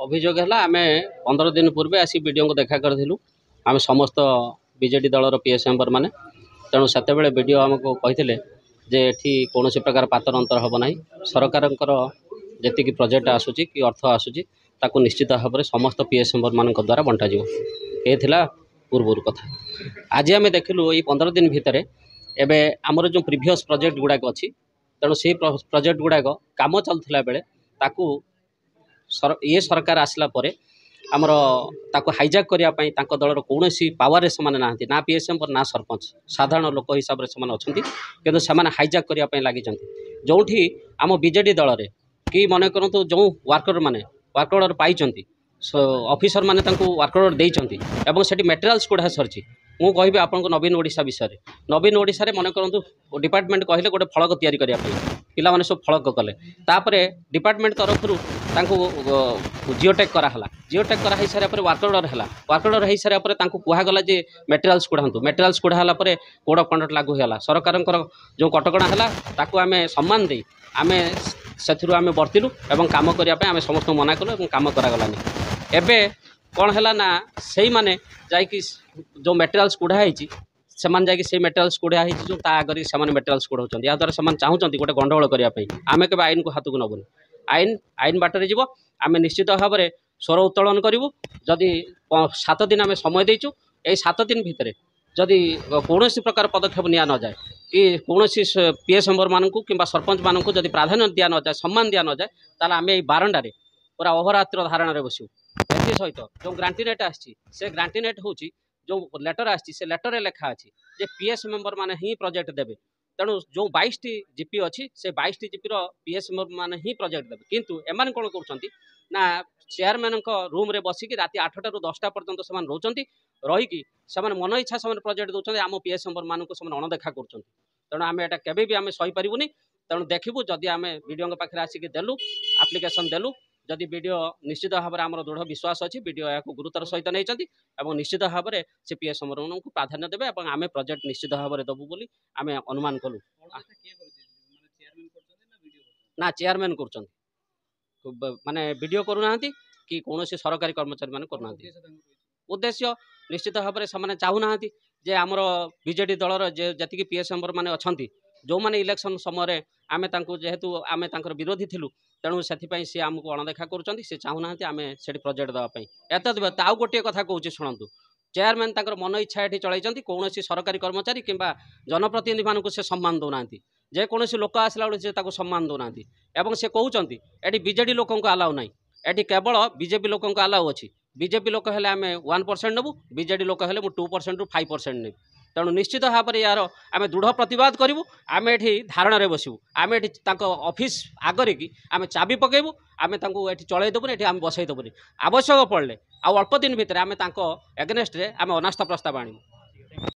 अभियोग है आम 15 दिन पूर्व आसी वीडियो को देखा करूँ आम समस्त बीजेडी दलर पीएस मेंबर मैंने तेणु से वीडियो आमको कहते जे एठी कौन प्रकार पातर अंतर हम ना सरकार जी प्रोजेक्ट आसूची कि अर्थ आसूची ताकू निश्चित भाव में समस्त पीएस मेंबर मान द्वारा बंटा ये पूर्व कथा। आज आम देखलु ये 15 दिन भितर एवं आमर जो प्रीवियस प्रोजेक्ट गुड़ाक अच्छी तेणु से प्रोजेक्ट गुड़ाक कम चलता बेले ताकू ये सरकार आसला परे आमर ताको हाइजैक करने दलर कौन पावर से ना पीएस मेंबर ना सरपंच साधारण लोक हिसाब से किंतु से हाइजैक करने लगी जो आम बीजेडी दल में कि मन करतु जो वर्कर मैंने वर्क ऑर्डर पाई ऑफिसर मैंने वर्क ऑर्डर देती से मटेरियल्स गुड़ा सरी मु कहि आपको नवीन ओडिशा विषय नवीन ओडिशा मन करतु डिपार्टमेंट कहले गोटे फलक तैयारी करने पिला माने सब फलक कले तापर डिपार्टमेंट तरफ जिओटेक कराला जिओटेक कराई सारे वर्क ऑर्डर है वर्क ऑर्डर हो सारे कहगला जे मटेरियल्स गुड़ातु मटेरियल्स गुड़ा कोड ऑफ कंडक्ट लागू है सरकार जो कटकणा है आम सम्मान दे आम से बर्तिलु एवं काम करने आम समस्त मना कलु और कम करागलानी एबे कौन है ना से मैंने जाकि जो मटेरियल्स गुड़ाई से मटेरियल्स गुड़ा जो आगे से मटेरियल्स गुड़ा या द्वारा से चाहते गोटे गंडगोल करने आम के आईन को हाथ को नबुनि आईन आईन बाटर जीव आम निश्चित भाव में स्वर उत्तोलन करूँ जदि 7 दिन आम समय देचु यही 7 दिन भितर जदि कौन प्रकार पदक्षेप नि न जाए कि कौन पीएस मेंबर मानू कि सरपंच मानू जदि प्राधान्य दि न जाए सम्मान दि न जाए ताला आम बारंडारे पूरा अहोरात्र धारणा बसू सहित जो ग्रांटी नेट आसी ग्रांटी नेट हूँ जो लेटर आसी लेटर लेखा अच्छी जे पीएस मेंबर माने ही प्रोजेक्ट देवे तेणु जो 22 जीपी अच्छी से 22 जीपी पीएस मेंबर माने ही प्रोजेक्ट देवे किंतु एमान कौन कर ना चेयरमैन रूम रे बसिकी राति 8 ରୁ 10ଟା पर्यंत से रोचंती रहीकि मन इच्छा से प्रोजेक्ट दौरान आम पीएस मेंबर मानक अणदेखा कर तेणु आम एटा केबे भी आम सही पारिबुनी तेणु देखिबु जदि आम वीडियो पाखे आसिक देलु एप्लिकेशन देलु जदि वीडियो निश्चित भाव में आम दृढ़ विश्वास अच्छी वीडियो या गुरुतर सहित नहीं निश्चित भाव में से पीएस मेंबर को प्राधान्य देवे और आम प्रोजेक्ट निश्चित भाव में देवु बोली आम अनुमान कलु ना चेयरमैन कर माने वीडियो करूना कि कौन सरकारी कर्मचारी माने करना उद्देश्य निश्चित भाव में से चाहूना जे आमर बीजेडी दलर जी पीएस मेंबर मैंने अच्छा जो मैंने इलेक्शन समय आम जेहेतु आम विरोधी थिलु तेणु से सी आमको अणदेखा कर चाहूना आम से प्रोजेक्ट देवाई एत आउ गोटे कथा कहूँ शुणु चेयरमैन मन इच्छा ये चलती कौन सरकारी कर्मचारी कि जनप्रतिनिधि मानक से सम्मान दौना जेकोसी लोक आसला बेलू से सम्मान दौना एवं से कहते ये बीजेडी लोक आलाउ ना ये केवल बीजेपी लोक आलाउ अच्छी बीजेपी लोक हेले आम 1% नेबू बीजेडी लोक हेले 2% ରୁ 5% नेबू तेणु निश्चित भाव में यार आम दृढ़ प्रतिवाद करूँ आम ये धारणा बसबू आम ये ऑफिस आगे कि आम चाबी पकेबू आम ये चलईदेबुनि ये आम बसईदेबुनि आवश्यक पड़े आउ अल्प दिन भितर आम एगेनेस्ट आम अनास्था प्रस्ताव आणु।